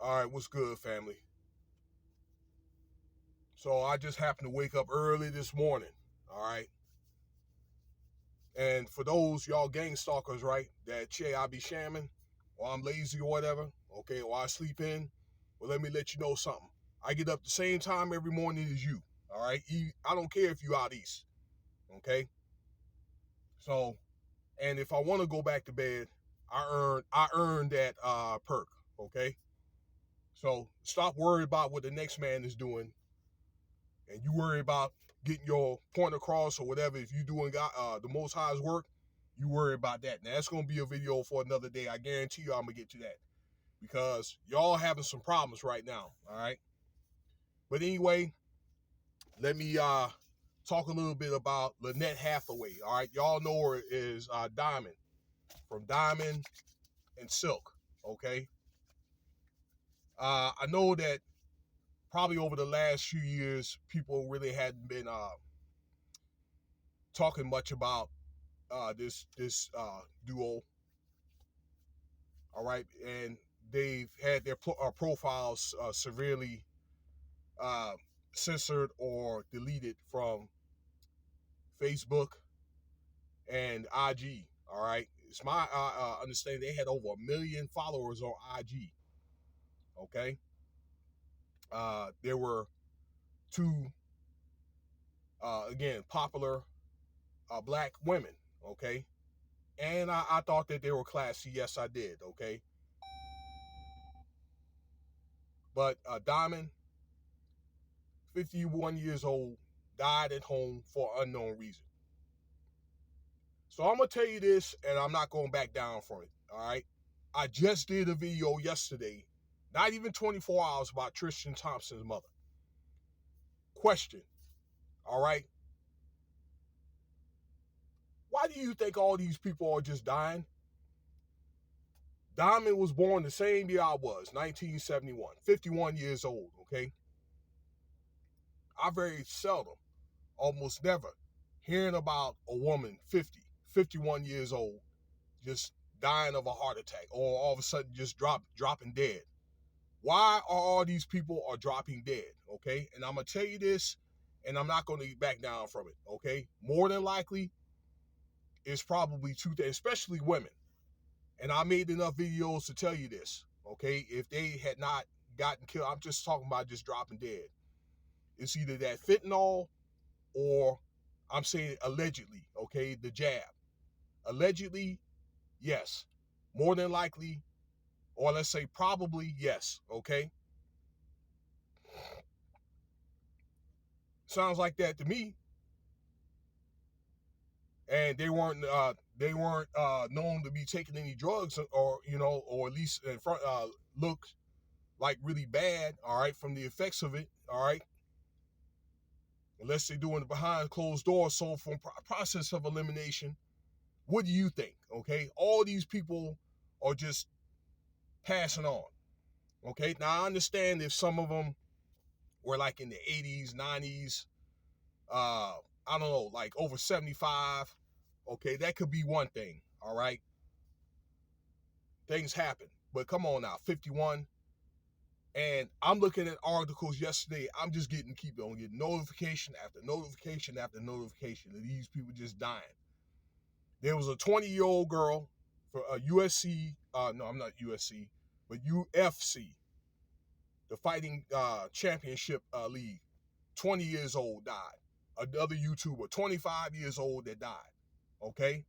All right, what's good, family? So I just happened to wake up early this morning. All right, and for those y'all gang stalkers, right, that say I be shamming, or I'm lazy or whatever, okay, or I sleep in. Well, let me let you know something. I get up the same time every morning as you. All right, I don't care if you out east. Okay, so and if I want to go back to bed, I earn that perk. Okay, so stop worrying about what the next man is doing and you worry about getting your point across or whatever, if you doing the Most High's work, you worry about that. Now that's gonna be a video for another day. I guarantee you, I'm gonna get to that because y'all having some problems right now. All right, but anyway, let me talk a little bit about Lynette Hathaway. All right, y'all know her is Diamond from Diamond and Silk. Okay, I know that probably over the last few years, people really hadn't been talking much about this duo. All right, and they've had their profiles severely uh, censored or deleted from Facebook and IG. All right, it's my understanding they had over 1 million followers on IG. Okay, there were two again popular black women. Okay, and I thought that they were classy. Yes, I did. Okay, but Diamond, 51 years old, died at home for unknown reason. So I'm gonna tell you this, and I'm not going back down from it. All right. I just did a video yesterday, not even 24 hours, about Tristan Thompson's mother. Question. All right. Why do you think all these people are just dying? Diamond was born the same year I was, 1971, 51 years old. Okay. I very seldom, almost never, hearing about a woman 50, 51 years old, just dying of a heart attack, or all of a sudden just dropping dead. Why are all these people are dropping dead? Okay, and I'm gonna tell you this, and I'm not going to back down from it. Okay, more than likely, it's probably two things, especially women. And I made enough videos to tell you this. Okay, if they had not gotten killed, I'm just talking about just dropping dead. It's either that fentanyl or I'm saying allegedly. Okay, the jab. Allegedly, yes. More than likely, or let's say probably, yes. Okay, sounds like that to me. And they weren't known to be taking any drugs, or or at least in front look like really bad. All right, from the effects of it. All right, unless they're doing it behind closed doors. So from process of elimination, what do you think? Okay, all these people are just passing on. Okay, now I understand if some of them were like in the 80s, 90s, I don't know, like over 75. Okay, that could be one thing. All right, things happen. But come on now, 51. And I'm looking at articles yesterday. I'm just keep on getting notification after notification after notification of these people just dying. There was a 20-year-old girl for a USC, no, I'm not USC, but UFC, the fighting championship league. 20 years old died. Another YouTuber, 25 years old, that died. Okay?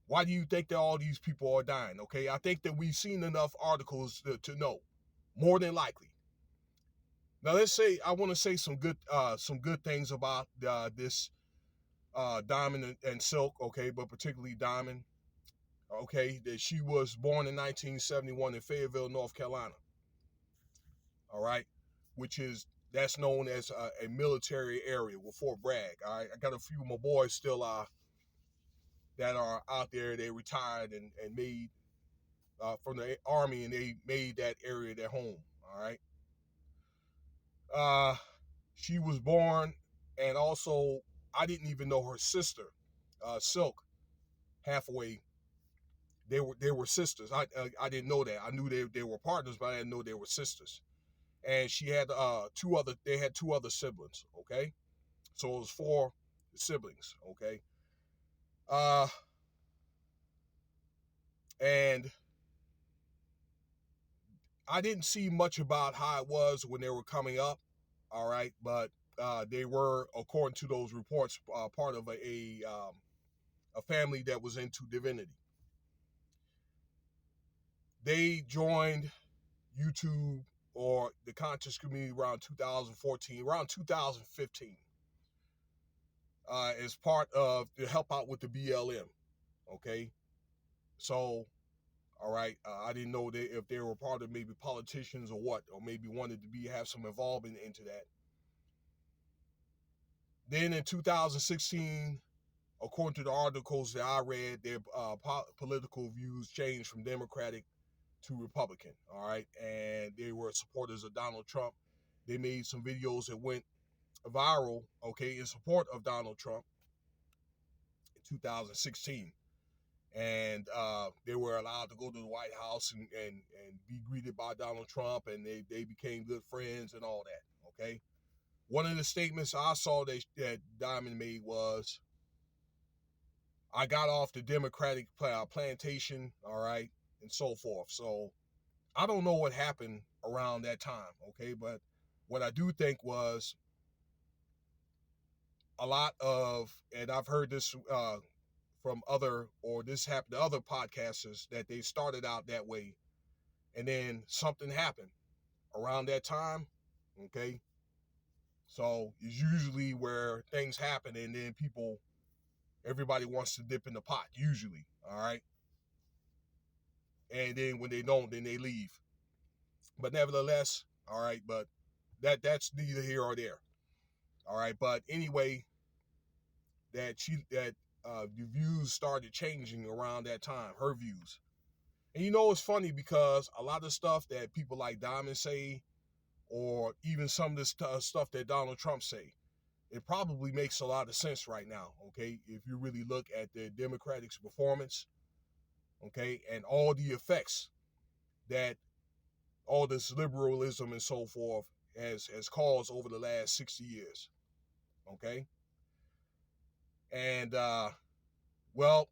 Why do you think that all these people are dying? Okay, I think that we've seen enough articles to know. More than likely. Now let's say I want to say some good things about this Diamond and Silk. Okay, but particularly Diamond. Okay, that she was born in 1971 in Fayetteville, North Carolina. All right, which is that's known as a military area with Fort Bragg. All right, I got a few of my boys still that are out there. They retired and made from the army, and they made that area their home. All right. Uh, she was born, and also I didn't even know her sister, Silk Hathaway, They were sisters. I didn't know that. I knew they were partners, but I didn't know they were sisters. And she had two other. They had two other siblings. Okay, so it was four siblings. Okay, uh, and I didn't see much about how it was when they were coming up. All right, but they were, according to those reports, part of a family that was into divinity. They joined YouTube or the conscious community around 2014, around 2015, as part of to help out with the BLM. Okay, so all right, I didn't know if they were part of maybe politicians or what, or maybe wanted to have some involvement into that. Then in 2016, according to the articles that I read, their political views changed from Democratic to Republican. All right, and they were supporters of Donald Trump. They made some videos that went viral, okay, in support of Donald Trump in 2016. And they were allowed to go to the White House and be greeted by Donald Trump, and they became good friends and all that, okay? One of the statements I saw that Diamond made was, I got off the Democratic plantation, all right, and so forth. So I don't know what happened around that time, okay? But what I do think was a lot of, and I've heard this from this happened to other podcasters, that they started out that way and then something happened around that time, okay? So it's usually where things happen and then everybody wants to dip in the pot, usually, all right? And then when they don't, then they leave. But nevertheless, all right, but that's neither here or there, all right? But anyway, that the views started changing around that time, her views. And it's funny because a lot of stuff that people like Diamond say, or even some of this stuff that Donald Trump say, it probably makes a lot of sense right now, okay? If you really look at the Democratic's performance, okay, and all the effects that all this liberalism and so forth has caused over the last 60 years, okay? And, well,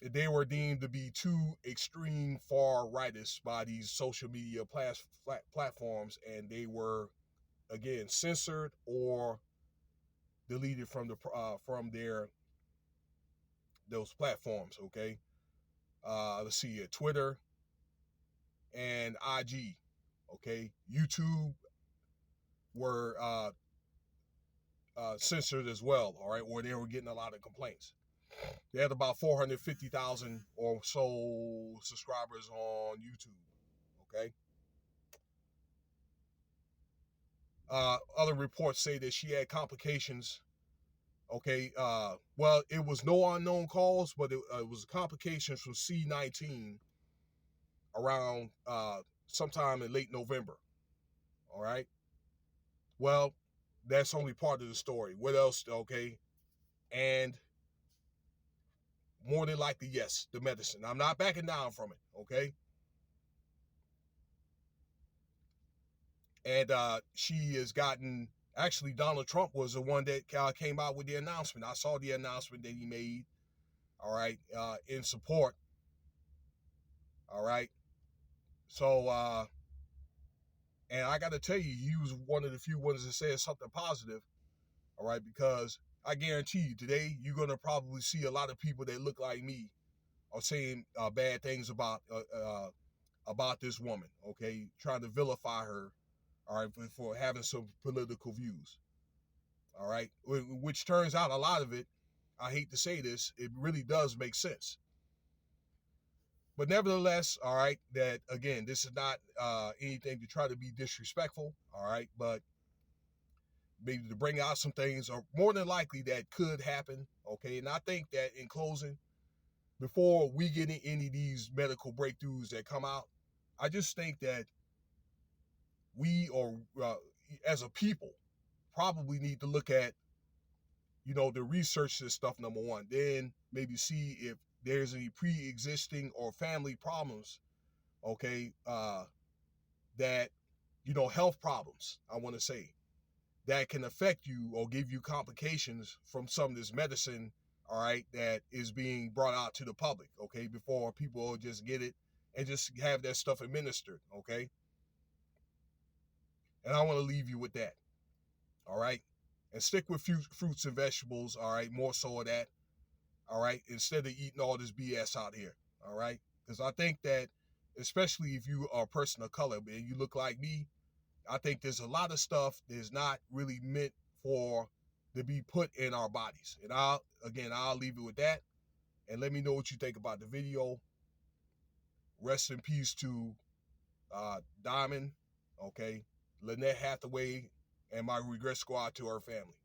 they were deemed to be too extreme far rightists by these social media platforms, and they were, again, censored or deleted from those platforms. Okay, let's see here, Twitter and IG. Okay, YouTube were censored as well. All right, where they were getting a lot of complaints. They had about 450,000 or so subscribers on YouTube. Okay. Other reports say that she had complications. Okay. Well, it was no unknown cause, but it was complications from C-19 around sometime in late November. All right. Well, that's only part of the story. What else? Okay. And more than likely, yes, the medicine. I'm not backing down from it. Okay. And she has gotten, actually, Donald Trump was the one that came out with the announcement. I saw the announcement that he made, all right, in support, all right. So, and I got to tell you, he was one of the few ones that said something positive, all right, because I guarantee you today, you're going to probably see a lot of people that look like me are saying bad things about this woman, okay, trying to vilify her, all right, for having some political views. All right, which turns out a lot of it, I hate to say this, it really does make sense. But nevertheless, all right, that again, this is not anything to try to be disrespectful, all right, but maybe to bring out some things, or more than likely that could happen, okay. And I think that in closing, before we get in any of these medical breakthroughs that come out, I just think that we, or as a people, probably need to look at, the research this stuff, number one, then maybe see if there's any pre-existing or family problems, okay, that, health problems, I want to say, that can affect you or give you complications from some of this medicine, all right, that is being brought out to the public, okay, before people just get it and just have that stuff administered, okay? And I want to leave you with that, all right? And stick with fruits and vegetables, all right, more so of that, all right, instead of eating all this BS out here, all right? Because I think that, especially if you are a person of color, man, you look like me, I think there's a lot of stuff that's not really meant for to be put in our bodies. And I'll leave it with that. And let me know what you think about the video. Rest in peace to Diamond, okay, Lynette Hathaway, and my regrets go out to her family.